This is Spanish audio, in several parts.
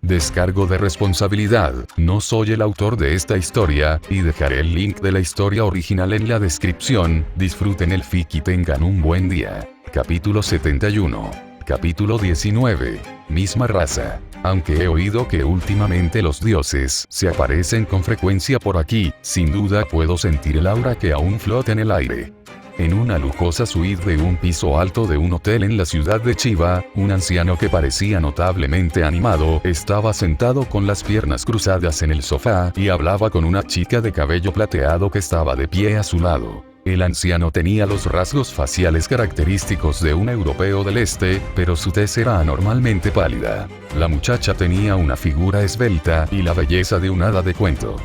Descargo de responsabilidad, no soy el autor de esta historia, y dejaré el link de la historia original en la descripción. Disfruten el fic y tengan un buen día. Capítulo 71. Capítulo 19. Misma raza. Aunque he oído que últimamente los dioses se aparecen con frecuencia por aquí, sin duda puedo sentir el aura que aún flota en el aire. En una lujosa suite de un piso alto de un hotel en la ciudad de Chiba, un anciano que parecía notablemente animado estaba sentado con las piernas cruzadas en el sofá y hablaba con una chica de cabello plateado que estaba de pie a su lado. El anciano tenía los rasgos faciales característicos de un europeo del este, pero su tez era anormalmente pálida. La muchacha tenía una figura esbelta y la belleza de un hada de cuento.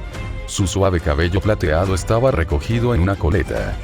Su suave cabello plateado estaba recogido en una coleta.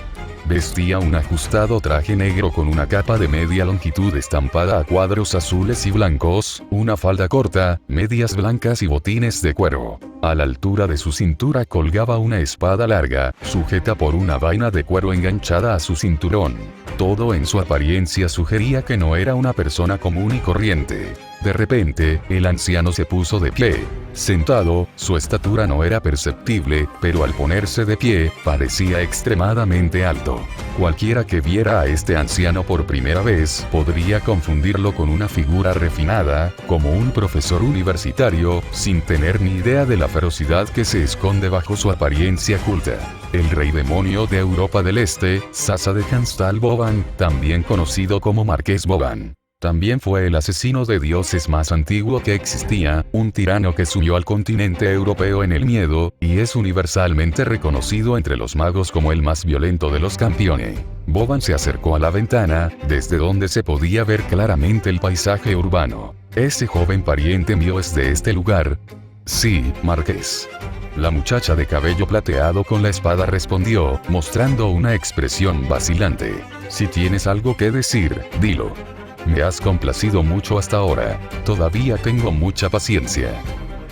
Vestía un ajustado traje negro con una capa de media longitud estampada a cuadros azules y blancos, una falda corta, medias blancas y botines de cuero. A la altura de su cintura colgaba una espada larga, sujeta por una vaina de cuero enganchada a su cinturón. Todo en su apariencia sugería que no era una persona común y corriente. De repente, el anciano se puso de pie. Sentado, su estatura no era perceptible, pero al ponerse de pie, parecía extremadamente alto. Cualquiera que viera a este anciano por primera vez podría confundirlo con una figura refinada, como un profesor universitario, sin tener ni idea de la ferocidad que se esconde bajo su apariencia culta. El rey demonio de Europa del Este, Sasa de Hanstal Boban, también conocido como Marqués Boban. También fue el asesino de dioses más antiguo que existía, un tirano que subió al continente europeo en el miedo, y es universalmente reconocido entre los magos como el más violento de los campeones. Boban se acercó a la ventana, desde donde se podía ver claramente el paisaje urbano. ¿Ese joven pariente mío es de este lugar? Sí, Marqués. La muchacha de cabello plateado con la espada respondió, mostrando una expresión vacilante. Si tienes algo que decir, dilo. Me has complacido mucho hasta ahora. Todavía tengo mucha paciencia.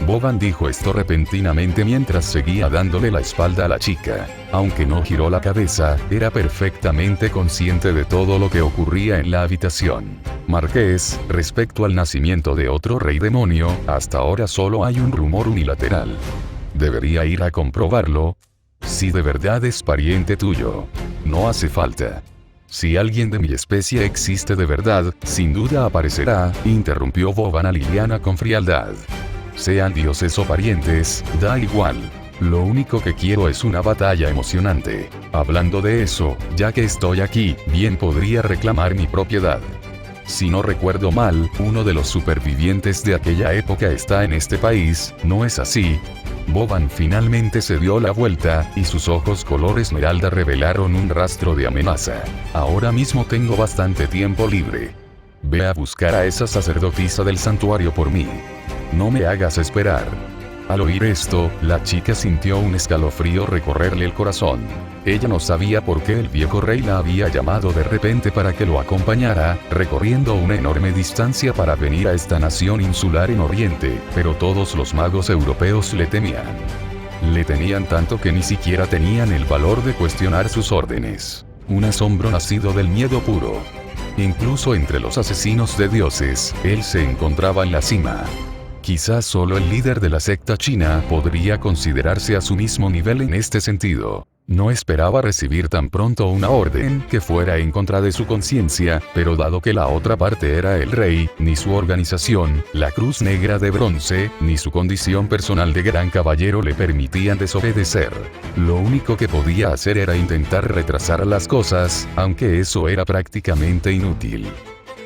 Boban dijo esto repentinamente mientras seguía dándole la espalda a la chica. Aunque no giró la cabeza, era perfectamente consciente de todo lo que ocurría en la habitación. Marqués, respecto al nacimiento de otro rey demonio, hasta ahora solo hay un rumor unilateral. ¿Debería ir a comprobarlo? Si de verdad es pariente tuyo. No hace falta. Si alguien de mi especie existe de verdad, sin duda aparecerá, interrumpió Boban a Liliana con frialdad. Sean dioses o parientes, da igual. Lo único que quiero es una batalla emocionante. Hablando de eso, ya que estoy aquí, bien podría reclamar mi propiedad. Si no recuerdo mal, uno de los supervivientes de aquella época está en este país, ¿no es así? Boban finalmente se dio la vuelta, y sus ojos color esmeralda revelaron un rastro de amenaza. Ahora mismo tengo bastante tiempo libre. Ve a buscar a esa sacerdotisa del santuario por mí. No me hagas esperar. Al oír esto, la chica sintió un escalofrío recorrerle el corazón. Ella no sabía por qué el viejo rey la había llamado de repente para que lo acompañara, recorriendo una enorme distancia para venir a esta nación insular en Oriente, pero todos los magos europeos le temían. Le temían tanto que ni siquiera tenían el valor de cuestionar sus órdenes. Un asombro nacido del miedo puro. Incluso entre los asesinos de dioses, él se encontraba en la cima. Quizás solo el líder de la secta china podría considerarse a su mismo nivel en este sentido. No esperaba recibir tan pronto una orden que fuera en contra de su conciencia, pero dado que la otra parte era el rey, ni su organización, la Cruz Negra de Bronce, ni su condición personal de gran caballero le permitían desobedecer. Lo único que podía hacer era intentar retrasar las cosas, aunque eso era prácticamente inútil.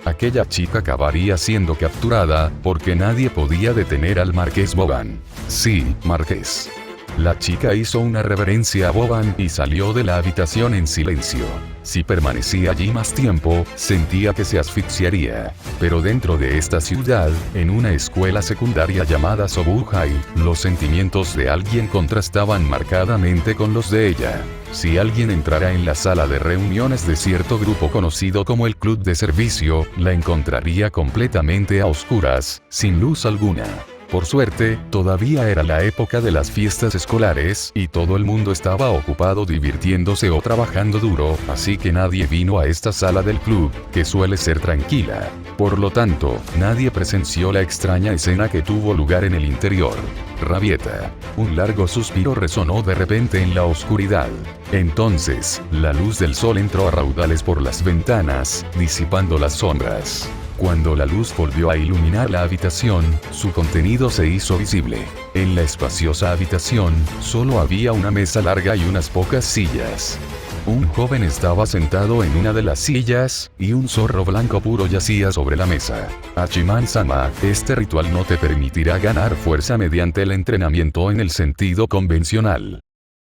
Aquella chica acabaría siendo capturada, porque nadie podía detener al Marqués Boban. Sí, Marqués. La chica hizo una reverencia a Boban y salió de la habitación en silencio. Si permanecía allí más tiempo, sentía que se asfixiaría. Pero dentro de esta ciudad, en una escuela secundaria llamada Sobuhai, los sentimientos de alguien contrastaban marcadamente con los de ella. Si alguien entrara en la sala de reuniones de cierto grupo conocido como el Club de Servicio, la encontraría completamente a oscuras, sin luz alguna. Por suerte, todavía era la época de las fiestas escolares y todo el mundo estaba ocupado divirtiéndose o trabajando duro, así que nadie vino a esta sala del club, que suele ser tranquila. Por lo tanto, nadie presenció la extraña escena que tuvo lugar en el interior. Rabieta. Un largo suspiro resonó de repente en la oscuridad. Entonces, la luz del sol entró a raudales por las ventanas, disipando las sombras. Cuando la luz volvió a iluminar la habitación, su contenido se hizo visible. En la espaciosa habitación, solo había una mesa larga y unas pocas sillas. Un joven estaba sentado en una de las sillas, y un zorro blanco puro yacía sobre la mesa. Hachiman-sama, este ritual no te permitirá ganar fuerza mediante el entrenamiento en el sentido convencional.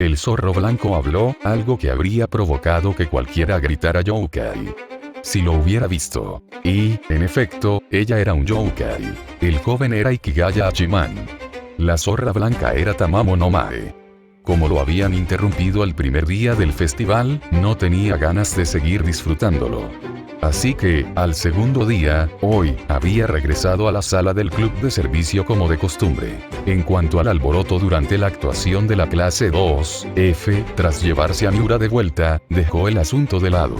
El zorro blanco habló, algo que habría provocado que cualquiera gritara Youkai. Si lo hubiera visto. Y, en efecto, ella era un Youkai. El joven era Ikigaya Hachiman. La zorra blanca era Tamamo no Mae. Como lo habían interrumpido el primer día del festival, no tenía ganas de seguir disfrutándolo. Así que, al segundo día, hoy, había regresado a la sala del club de servicio como de costumbre. En cuanto al alboroto durante la actuación de la clase 2F, tras llevarse a Miura de vuelta, dejó el asunto de lado.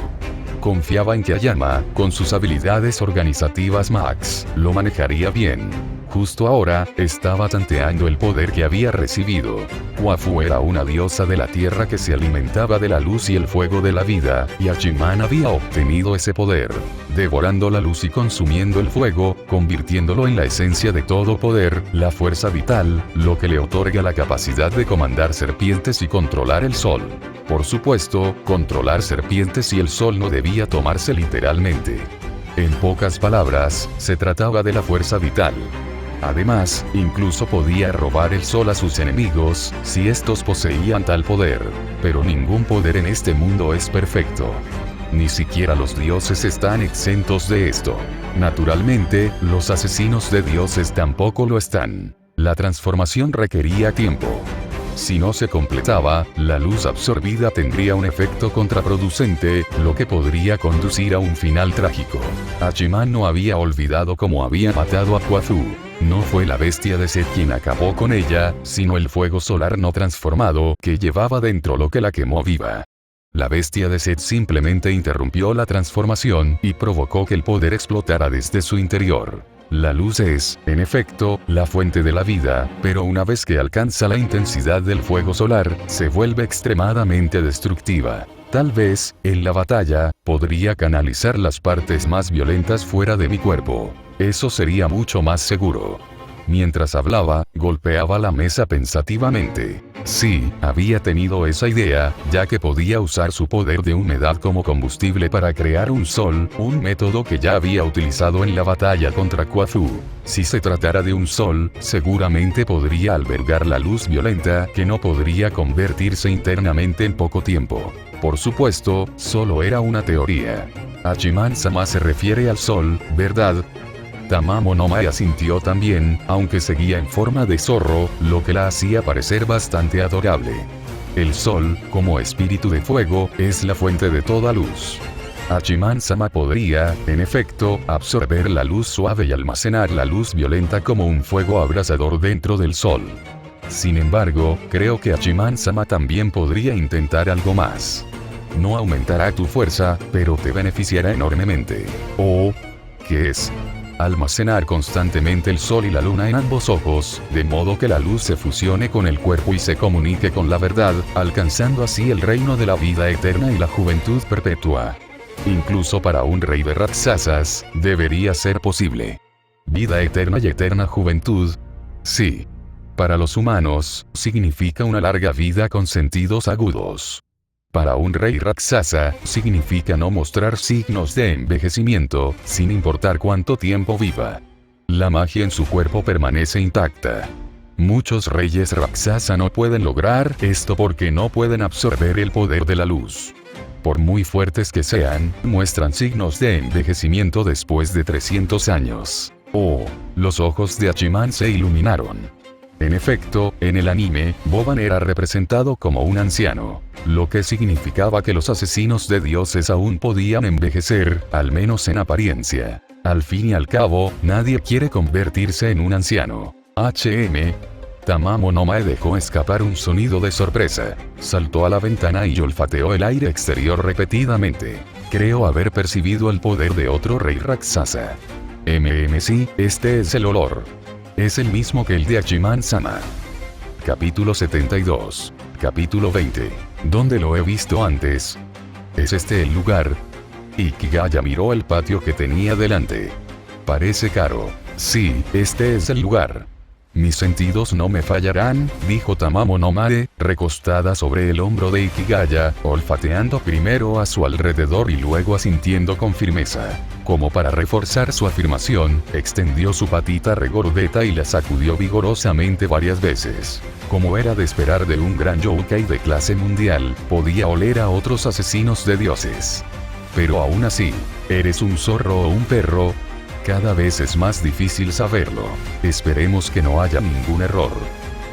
Confiaba en que Ayama, con sus habilidades organizativas Max, lo manejaría bien. Justo ahora, estaba tanteando el poder que había recibido. Kwafu era una diosa de la tierra que se alimentaba de la luz y el fuego de la vida, y Hachiman había obtenido ese poder, devorando la luz y consumiendo el fuego, convirtiéndolo en la esencia de todo poder, la fuerza vital, lo que le otorga la capacidad de comandar serpientes y controlar el sol. Por supuesto, controlar serpientes y el sol no debía tomarse literalmente. En pocas palabras, se trataba de la fuerza vital. Además, incluso podía robar el sol a sus enemigos, si estos poseían tal poder. Pero ningún poder en este mundo es perfecto. Ni siquiera los dioses están exentos de esto. Naturalmente, los asesinos de dioses tampoco lo están. La transformación requería tiempo. Si no se completaba, la luz absorbida tendría un efecto contraproducente, lo que podría conducir a un final trágico. Hachiman no había olvidado cómo había matado a Kwafu. No fue la bestia de Set quien acabó con ella, sino el fuego solar no transformado que llevaba dentro lo que la quemó viva. La bestia de Set simplemente interrumpió la transformación y provocó que el poder explotara desde su interior. La luz es, en efecto, la fuente de la vida, pero una vez que alcanza la intensidad del fuego solar, se vuelve extremadamente destructiva. Tal vez, en la batalla, podría canalizar las partes más violentas fuera de mi cuerpo. Eso sería mucho más seguro. Mientras hablaba, golpeaba la mesa pensativamente. Sí, había tenido esa idea, ya que podía usar su poder de humedad como combustible para crear un sol, un método que ya había utilizado en la batalla contra Kwafu. Si se tratara de un sol, seguramente podría albergar la luz violenta que no podría convertirse internamente en poco tiempo. Por supuesto, solo era una teoría. Hachiman-sama se refiere al sol, ¿verdad? Tamamo no Mae asintió también, aunque seguía en forma de zorro, lo que la hacía parecer bastante adorable. El sol, como espíritu de fuego, es la fuente de toda luz. Hachiman-sama podría, en efecto, absorber la luz suave y almacenar la luz violenta como un fuego abrasador dentro del sol. Sin embargo, creo que Hachiman-sama también podría intentar algo más. No aumentará tu fuerza, pero te beneficiará enormemente. ¿O qué es? Almacenar constantemente el sol y la luna en ambos ojos, de modo que la luz se fusione con el cuerpo y se comunique con la verdad, alcanzando así el reino de la vida eterna y la juventud perpetua. Incluso para un rey de Raksasas, debería ser posible. Vida eterna y eterna juventud. Sí. Para los humanos, significa una larga vida con sentidos agudos. Para un rey Raksasa, significa no mostrar signos de envejecimiento, sin importar cuánto tiempo viva. La magia en su cuerpo permanece intacta. Muchos reyes Raksasa no pueden lograr esto porque no pueden absorber el poder de la luz. Por muy fuertes que sean, muestran signos de envejecimiento después de 300 años. Oh, los ojos de Hachiman se iluminaron. En efecto, en el anime, Boban era representado como un anciano, lo que significaba que los asesinos de dioses aún podían envejecer, al menos en apariencia. Al fin y al cabo, nadie quiere convertirse en un anciano. Tamamo no Mae dejó escapar un sonido de sorpresa. Saltó a la ventana y olfateó el aire exterior repetidamente. Creo haber percibido el poder de otro rey Raksasa. Sí, este es el olor. Es el mismo que el de Hachiman-sama. Capítulo 72. Capítulo 20. ¿Dónde lo he visto antes? ¿Es este el lugar? Ikigaya miró el patio que tenía delante. Parece caro. Sí, este es el lugar. Mis sentidos no me fallarán, dijo Tamamo no Mae, recostada sobre el hombro de Ikigaya, olfateando primero a su alrededor y luego asintiendo con firmeza. Como para reforzar su afirmación, extendió su patita regordeta y la sacudió vigorosamente varias veces. Como era de esperar de un gran yokai de clase mundial, podía oler a otros asesinos de dioses. Pero aún así, ¿eres un zorro o un perro? Cada vez es más difícil saberlo. Esperemos que no haya ningún error.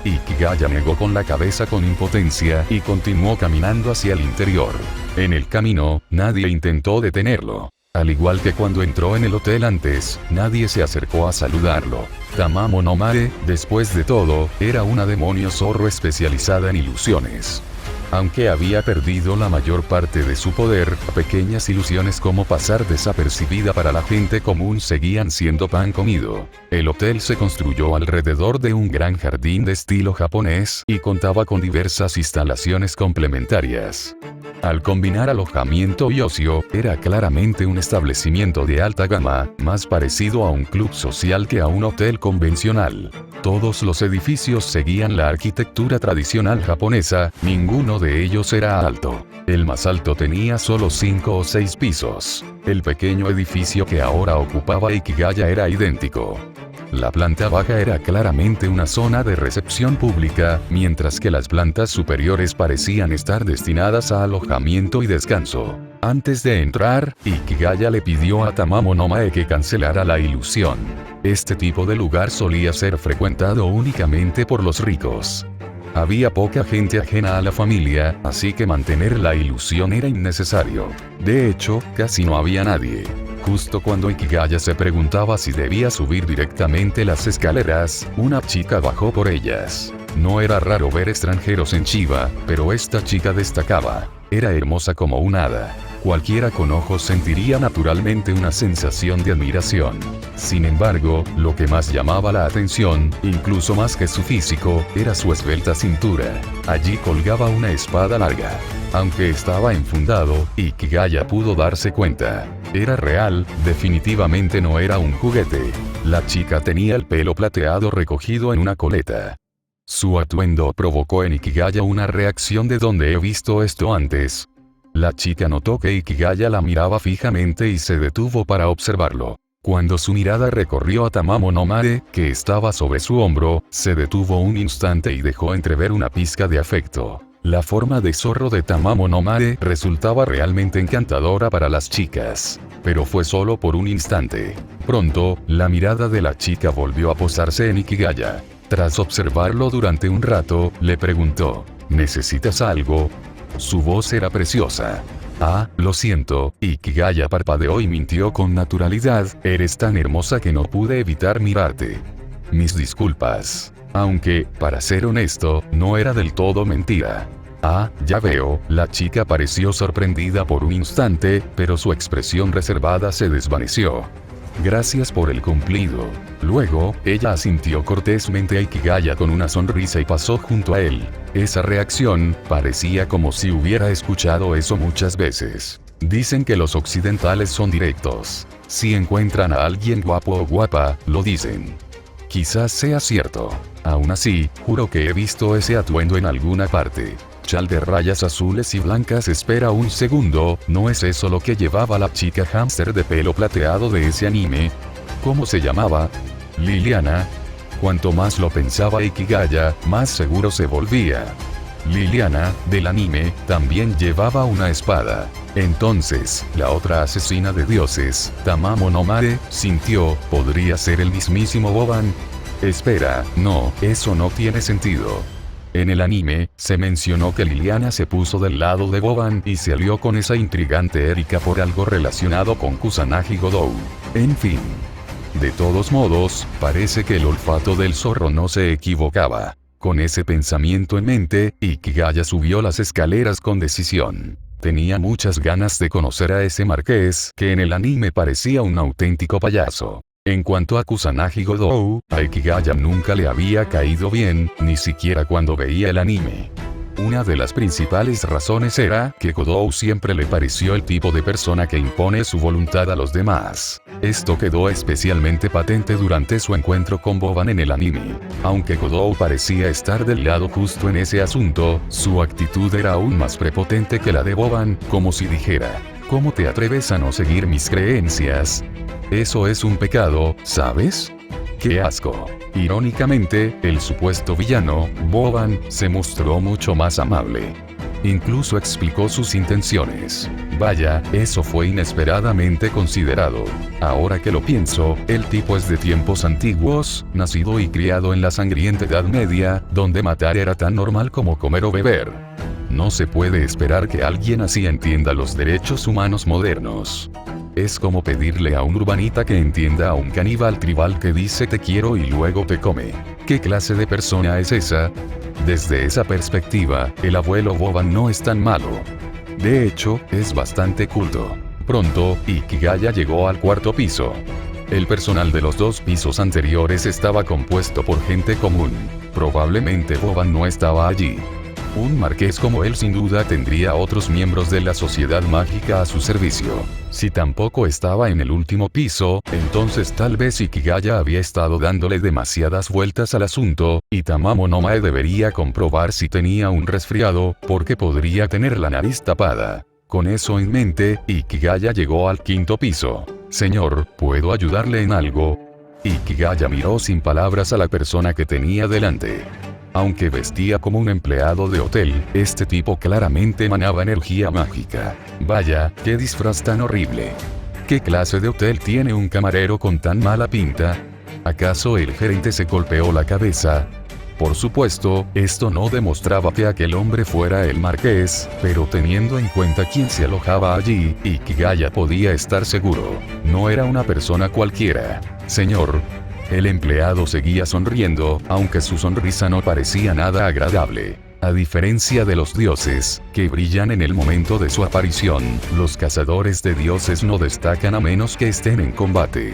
Ikigaya negó con la cabeza con impotencia y continuó caminando hacia el interior. En el camino, nadie intentó detenerlo. Al igual que cuando entró en el hotel antes, nadie se acercó a saludarlo. Tamamo no Mae, después de todo, era una demonio zorro especializada en ilusiones. Aunque había perdido la mayor parte de su poder, pequeñas ilusiones como pasar desapercibida para la gente común seguían siendo pan comido. El hotel se construyó alrededor de un gran jardín de estilo japonés y contaba con diversas instalaciones complementarias. Al combinar alojamiento y ocio, era claramente un establecimiento de alta gama, más parecido a un club social que a un hotel convencional. Todos los edificios seguían la arquitectura tradicional japonesa, ninguno de ellos era alto. El más alto tenía solo 5 o 6 pisos. El pequeño edificio que ahora ocupaba Ikigaya era idéntico. La planta baja era claramente una zona de recepción pública, mientras que las plantas superiores parecían estar destinadas a alojamiento y descanso. Antes de entrar, Ikigaya le pidió a Tamamo no Mae que cancelara la ilusión. Este tipo de lugar solía ser frecuentado únicamente por los ricos. Había poca gente ajena a la familia, así que mantener la ilusión era innecesario. De hecho, casi no había nadie. Justo cuando Ikigaya se preguntaba si debía subir directamente las escaleras, una chica bajó por ellas. No era raro ver extranjeros en Chiba, pero esta chica destacaba. Era hermosa como un hada. Cualquiera con ojos sentiría naturalmente una sensación de admiración. Sin embargo, lo que más llamaba la atención, incluso más que su físico, era su esbelta cintura. Allí colgaba una espada larga. Aunque estaba enfundado, Ikigaya pudo darse cuenta. Era real, definitivamente no era un juguete. La chica tenía el pelo plateado recogido en una coleta. Su atuendo provocó en Ikigaya una reacción de donde he visto esto antes. La chica notó que Ikigaya la miraba fijamente y se detuvo para observarlo. Cuando su mirada recorrió a Tamamo no Mae, que estaba sobre su hombro, se detuvo un instante y dejó entrever una pizca de afecto. La forma de zorro de Tamamo no Mae resultaba realmente encantadora para las chicas. Pero fue solo por un instante. Pronto, la mirada de la chica volvió a posarse en Ikigaya. Tras observarlo durante un rato, le preguntó, ¿necesitas algo? Su voz era preciosa. Ah, lo siento, Ikigaya parpadeó y mintió con naturalidad, eres tan hermosa que no pude evitar mirarte. Mis disculpas. Aunque, para ser honesto, no era del todo mentira. Ah, ya veo, la chica pareció sorprendida por un instante, pero su expresión reservada se desvaneció. Gracias por el cumplido. Luego, ella asintió cortésmente a Ikigaya con una sonrisa y pasó junto a él. Esa reacción, parecía como si hubiera escuchado eso muchas veces. Dicen que los occidentales son directos. Si encuentran a alguien guapo o guapa, lo dicen. Quizás sea cierto. Aún así, juro que he visto ese atuendo en alguna parte. Chal de rayas azules y blancas. Espera un segundo, ¿no es eso lo que llevaba la chica hámster de pelo plateado de ese anime? ¿Cómo se llamaba? Liliana. Cuanto más lo pensaba Ikigaya, más seguro se volvía. Liliana, del anime, también llevaba una espada. Entonces, la otra asesina de dioses, Tamamo no Mae, sintió, ¿podría ser el mismísimo Boban? Espera, no, eso no tiene sentido. En el anime, se mencionó que Liliana se puso del lado de Boban y se alió con esa intrigante Erika por algo relacionado con Kusanagi Godou. En fin. De todos modos, parece que el olfato del zorro no se equivocaba. Con ese pensamiento en mente, Ikigaya subió las escaleras con decisión. Tenía muchas ganas de conocer a ese marqués, que en el anime parecía un auténtico payaso. En cuanto a Kusanagi Godou, a Ikigaya nunca le había caído bien, ni siquiera cuando veía el anime. Una de las principales razones era que Godou siempre le pareció el tipo de persona que impone su voluntad a los demás. Esto quedó especialmente patente durante su encuentro con Boban en el anime. Aunque Godou parecía estar del lado justo en ese asunto, su actitud era aún más prepotente que la de Boban, como si dijera: ¿cómo te atreves a no seguir mis creencias? Eso es un pecado, ¿sabes? ¡Qué asco! Irónicamente, el supuesto villano, Boban, se mostró mucho más amable. Incluso explicó sus intenciones. Vaya, eso fue inesperadamente considerado. Ahora que lo pienso, el tipo es de tiempos antiguos, nacido y criado en la sangrienta Edad Media, donde matar era tan normal como comer o beber. No se puede esperar que alguien así entienda los derechos humanos modernos. Es como pedirle a un urbanita que entienda a un caníbal tribal que dice te quiero y luego te come. ¿Qué clase de persona es esa? Desde esa perspectiva, el abuelo Boban no es tan malo. De hecho, es bastante culto. Pronto, Ikigaya llegó al cuarto piso. El personal de los dos pisos anteriores estaba compuesto por gente común. Probablemente Boban no estaba allí. Un marqués como él sin duda tendría otros miembros de la sociedad mágica a su servicio. Si tampoco estaba en el último piso, entonces tal vez Ikigaya había estado dándole demasiadas vueltas al asunto, y Tamamo no Mae debería comprobar si tenía un resfriado, porque podría tener la nariz tapada. Con eso en mente, Ikigaya llegó al quinto piso. Señor, ¿puedo ayudarle en algo? Ikigaya miró sin palabras a la persona que tenía delante. Aunque vestía como un empleado de hotel, este tipo claramente emanaba energía mágica. Vaya, qué disfraz tan horrible. ¿Qué clase de hotel tiene un camarero con tan mala pinta? ¿Acaso el gerente se golpeó la cabeza? Por supuesto, esto no demostraba que aquel hombre fuera el marqués, pero teniendo en cuenta quién se alojaba allí, Ikigaya podía estar seguro. No era una persona cualquiera. Señor. El empleado seguía sonriendo, aunque su sonrisa no parecía nada agradable. A diferencia de los dioses, que brillan en el momento de su aparición, los cazadores de dioses no destacan a menos que estén en combate.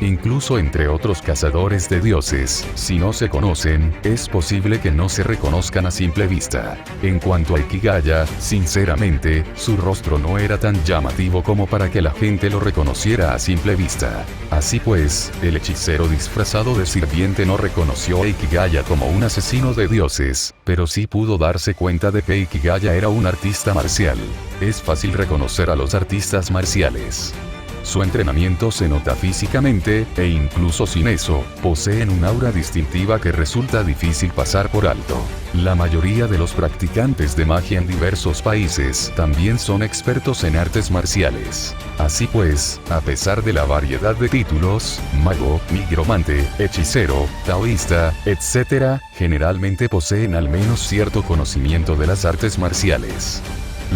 Incluso entre otros cazadores de dioses, si no se conocen, es posible que no se reconozcan a simple vista. En cuanto a Ikigaya, sinceramente, su rostro no era tan llamativo como para que la gente lo reconociera a simple vista. Así pues, el hechicero disfrazado de sirviente no reconoció a Ikigaya como un asesino de dioses, pero sí pudo darse cuenta de que Ikigaya era un artista marcial. Es fácil reconocer a los artistas marciales. Su entrenamiento se nota físicamente, e incluso sin eso, poseen un aura distintiva que resulta difícil pasar por alto. La mayoría de los practicantes de magia en diversos países también son expertos en artes marciales. Así pues, a pesar de la variedad de títulos, mago, nigromante, hechicero, taoísta, etc., generalmente poseen al menos cierto conocimiento de las artes marciales.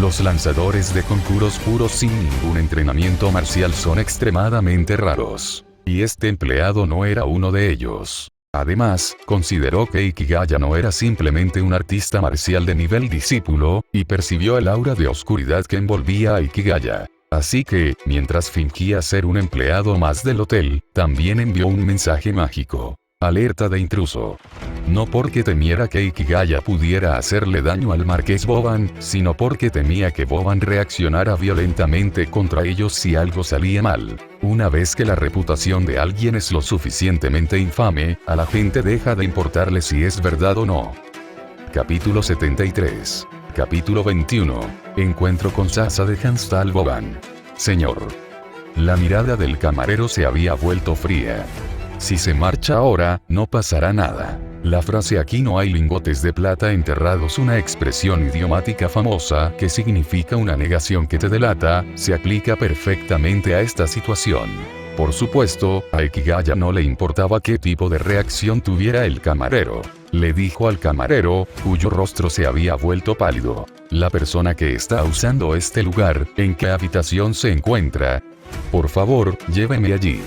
Los lanzadores de conjuros puros sin ningún entrenamiento marcial son extremadamente raros. Y este empleado no era uno de ellos. Además, consideró que Ikigaya no era simplemente un artista marcial de nivel discípulo, y percibió el aura de oscuridad que envolvía a Ikigaya. Así que, mientras fingía ser un empleado más del hotel, también envió un mensaje mágico. Alerta de intruso. No porque temiera que Ikigaya pudiera hacerle daño al marqués Boban, sino porque temía que Boban reaccionara violentamente contra ellos si algo salía mal. Una vez que la reputación de alguien es lo suficientemente infame, a la gente deja de importarle si es verdad o no. Capítulo 73. Capítulo 21. Encuentro con Sasa de Hanstal Boban. Señor. La mirada del camarero se había vuelto fría. Si se marcha ahora, no pasará nada. La frase "aquí no hay lingotes de plata enterrados", una expresión idiomática famosa que significa una negación que te delata, se aplica perfectamente a esta situación. Por supuesto, a Ikigaya no le importaba qué tipo de reacción tuviera el camarero. Le dijo al camarero, cuyo rostro se había vuelto pálido: la persona que está usando este lugar, ¿en qué habitación se encuentra? Por favor, lléveme allí.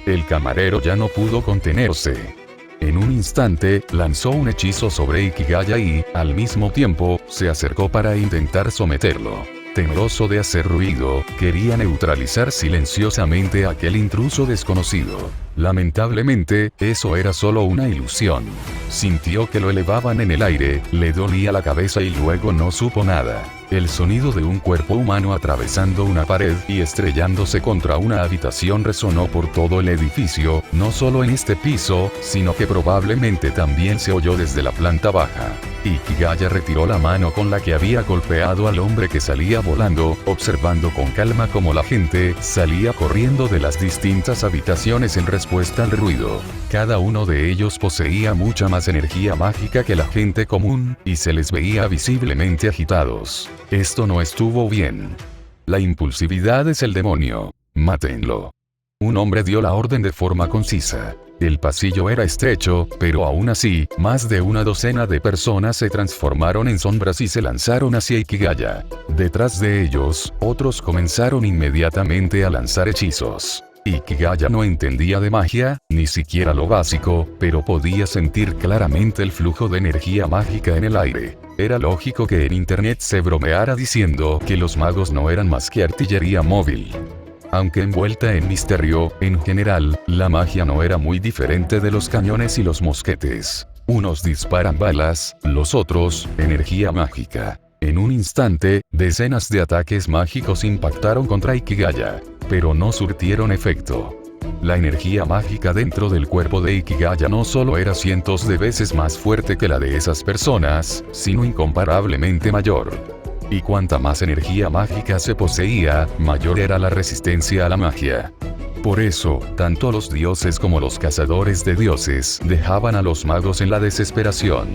El camarero ya no pudo contenerse. En un instante, lanzó un hechizo sobre Ikigaya y, al mismo tiempo, se acercó para intentar someterlo. Temeroso de hacer ruido, quería neutralizar silenciosamente a aquel intruso desconocido. Lamentablemente, eso era solo una ilusión. Sintió que lo elevaban en el aire, le dolía la cabeza y luego no supo nada. El sonido de un cuerpo humano atravesando una pared y estrellándose contra una habitación resonó por todo el edificio, no solo en este piso, sino que probablemente también se oyó desde la planta baja. Ikigaya retiró la mano con la que había golpeado al hombre que salía volando, observando con calma cómo la gente salía corriendo de las distintas habitaciones en respuesta al ruido. Cada uno de ellos poseía mucha más energía mágica que la gente común, y se les veía visiblemente agitados. Esto no estuvo bien. La impulsividad es el demonio. Mátenlo. Un hombre dio la orden de forma concisa. El pasillo era estrecho, pero aún así, más de una docena de personas se transformaron en sombras y se lanzaron hacia Ikigaya. Detrás de ellos, otros comenzaron inmediatamente a lanzar hechizos. Ikigaya no entendía de magia, ni siquiera lo básico, pero podía sentir claramente el flujo de energía mágica en el aire. Era lógico que en internet se bromeara diciendo que los magos no eran más que artillería móvil. Aunque envuelta en misterio, en general, la magia no era muy diferente de los cañones y los mosquetes. Unos disparan balas, los otros, energía mágica. En un instante, decenas de ataques mágicos impactaron contra Ikigaya, pero no surtieron efecto. La energía mágica dentro del cuerpo de Ikigaya no solo era cientos de veces más fuerte que la de esas personas, sino incomparablemente mayor. Y cuanta más energía mágica se poseía, mayor era la resistencia a la magia. Por eso, tanto los dioses como los cazadores de dioses dejaban a los magos en la desesperación.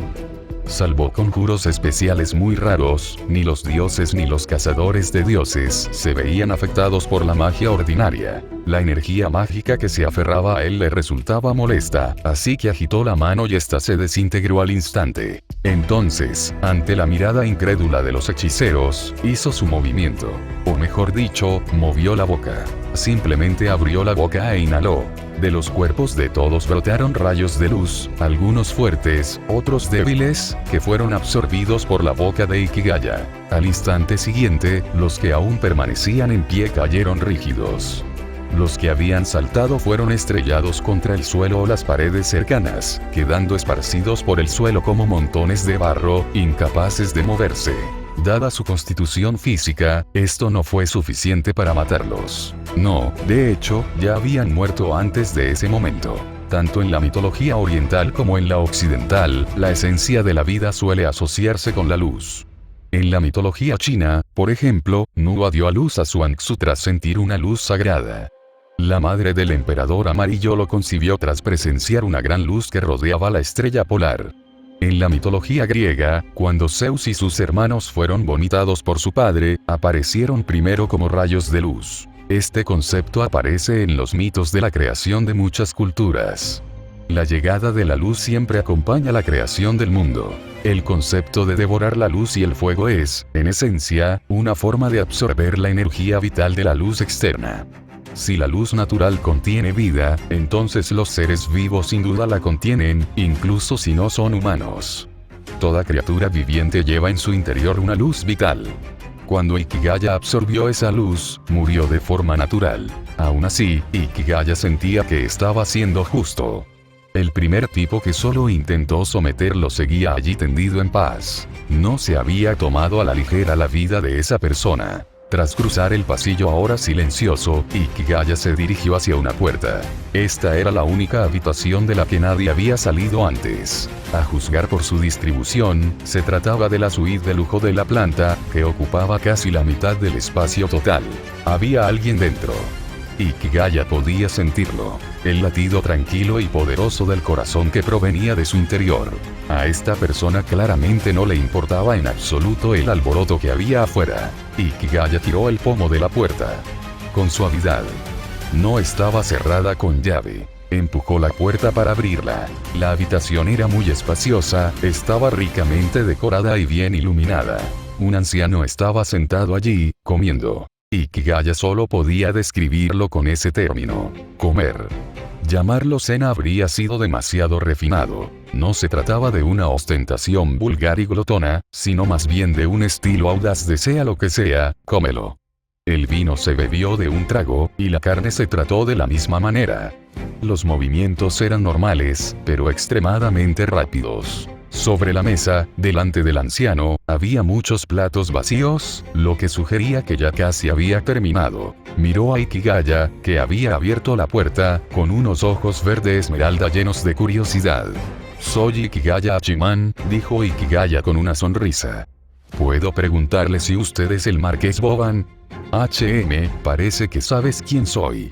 Salvo conjuros especiales muy raros, ni los dioses ni los cazadores de dioses se veían afectados por la magia ordinaria. La energía mágica que se aferraba a él le resultaba molesta, así que agitó la mano y ésta se desintegró al instante. Entonces, ante la mirada incrédula de los hechiceros, hizo su movimiento. O mejor dicho, movió la boca. Simplemente abrió la boca e inhaló. De los cuerpos de todos brotaron rayos de luz, algunos fuertes, otros débiles, que fueron absorbidos por la boca de Ikigaya. Al instante siguiente, los que aún permanecían en pie cayeron rígidos. Los que habían saltado fueron estrellados contra el suelo o las paredes cercanas, quedando esparcidos por el suelo como montones de barro, incapaces de moverse. Dada su constitución física, esto no fue suficiente para matarlos. No, de hecho, ya habían muerto antes de ese momento. Tanto en la mitología oriental como en la occidental, la esencia de la vida suele asociarse con la luz. En la mitología china, por ejemplo, Nua dio a luz a Xuanxu tras sentir una luz sagrada. La madre del emperador amarillo lo concibió tras presenciar una gran luz que rodeaba la estrella polar. En la mitología griega, cuando Zeus y sus hermanos fueron vomitados por su padre, aparecieron primero como rayos de luz. Este concepto aparece en los mitos de la creación de muchas culturas. La llegada de la luz siempre acompaña la creación del mundo. El concepto de devorar la luz y el fuego es, en esencia, una forma de absorber la energía vital de la luz externa. Si la luz natural contiene vida, entonces los seres vivos sin duda la contienen, incluso si no son humanos. Toda criatura viviente lleva en su interior una luz vital. Cuando Ikigaya absorbió esa luz, murió de forma natural. Aún así, Ikigaya sentía que estaba siendo justo. El primer tipo que solo intentó someterlo seguía allí tendido en paz. No se había tomado a la ligera la vida de esa persona. Tras cruzar el pasillo ahora silencioso, Ikigaya se dirigió hacia una puerta. Esta era la única habitación de la que nadie había salido antes. A juzgar por su distribución, se trataba de la suite de lujo de la planta, que ocupaba casi la mitad del espacio total. Había alguien dentro. Ikigaya podía sentirlo. El latido tranquilo y poderoso del corazón que provenía de su interior. A esta persona claramente no le importaba en absoluto el alboroto que había afuera. Ikigaya tiró el pomo de la puerta. Con suavidad. No estaba cerrada con llave. Empujó la puerta para abrirla. La habitación era muy espaciosa, estaba ricamente decorada y bien iluminada. Un anciano estaba sentado allí, comiendo. Ikigaya solo podía describirlo con ese término: comer. Llamarlo cena habría sido demasiado refinado. No se trataba de una ostentación vulgar y glotona, sino más bien de un estilo audaz de sea lo que sea, cómelo. El vino se bebió de un trago, y la carne se trató de la misma manera. Los movimientos eran normales, pero extremadamente rápidos. Sobre la mesa, delante del anciano, había muchos platos vacíos, lo que sugería que ya casi había terminado. Miró a Ikigaya, que había abierto la puerta, con unos ojos verde esmeralda llenos de curiosidad. «Soy Ikigaya Hachiman», dijo Ikigaya con una sonrisa. «¿Puedo preguntarle si usted es el Marqués Boban?» Parece que sabes quién soy.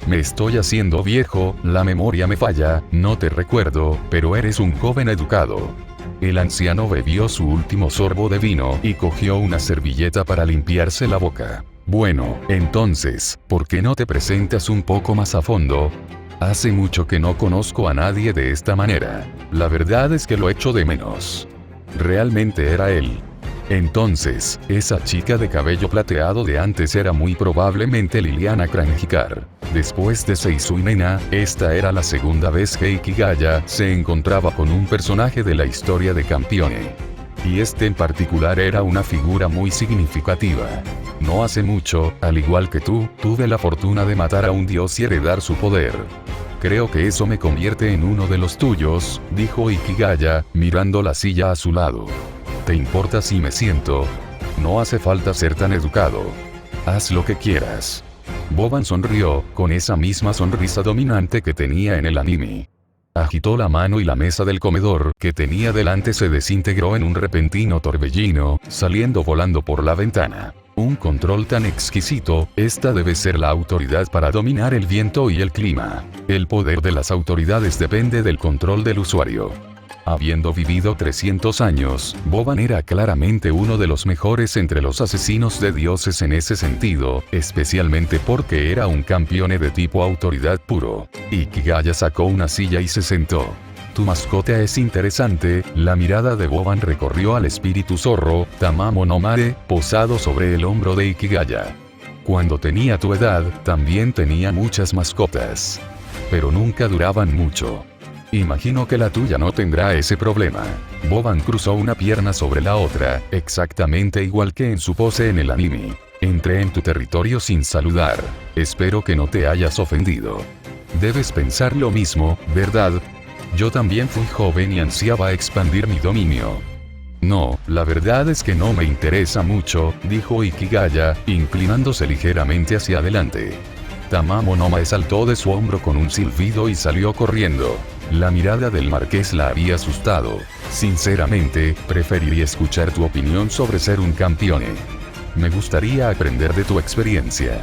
Me estoy haciendo viejo, la memoria me falla, no te recuerdo, pero eres un joven educado». El anciano bebió su último sorbo de vino y cogió una servilleta para limpiarse la boca. «Bueno, entonces, ¿por qué no te presentas un poco más a fondo? Hace mucho que no conozco a nadie de esta manera. La verdad es que lo echo de menos». Realmente era él. Entonces, esa chica de cabello plateado de antes era muy probablemente Liliana Kranjikar. Después de Seisui Nena, esta era la segunda vez que Ikigaya se encontraba con un personaje de la historia de Campione. Y este en particular era una figura muy significativa. «No hace mucho, al igual que tú, tuve la fortuna de matar a un dios y heredar su poder. Creo que eso me convierte en uno de los tuyos», dijo Ikigaya, mirando la silla a su lado. «¿Te importa si me siento? No hace falta ser tan educado. Haz lo que quieras». Boban sonrió, con esa misma sonrisa dominante que tenía en el anime. Agitó la mano y la mesa del comedor que tenía delante se desintegró en un repentino torbellino, saliendo volando por la ventana. Un control tan exquisito, esta debe ser la autoridad para dominar el viento y el clima. El poder de las autoridades depende del control del usuario. Habiendo vivido 300 años, Boban era claramente uno de los mejores entre los asesinos de dioses en ese sentido, especialmente porque era un campeón de tipo autoridad puro. Ikigaya sacó una silla y se sentó. «Tu mascota es interesante», la mirada de Boban recorrió al espíritu zorro, Tamamo no Mare, posado sobre el hombro de Ikigaya. «Cuando tenía tu edad, también tenía muchas mascotas. Pero nunca duraban mucho. Imagino que la tuya no tendrá ese problema». Boban cruzó una pierna sobre la otra, exactamente igual que en su pose en el anime. «Entré en tu territorio sin saludar. Espero que no te hayas ofendido. Debes pensar lo mismo, ¿verdad? Yo también fui joven y ansiaba expandir mi dominio». «No, la verdad es que no me interesa mucho», dijo Ikigaya, inclinándose ligeramente hacia adelante. Tamamo no Mae saltó de su hombro con un silbido y salió corriendo. La mirada del marqués la había asustado. «Sinceramente, preferiría escuchar tu opinión sobre ser un campeone. Me gustaría aprender de tu experiencia».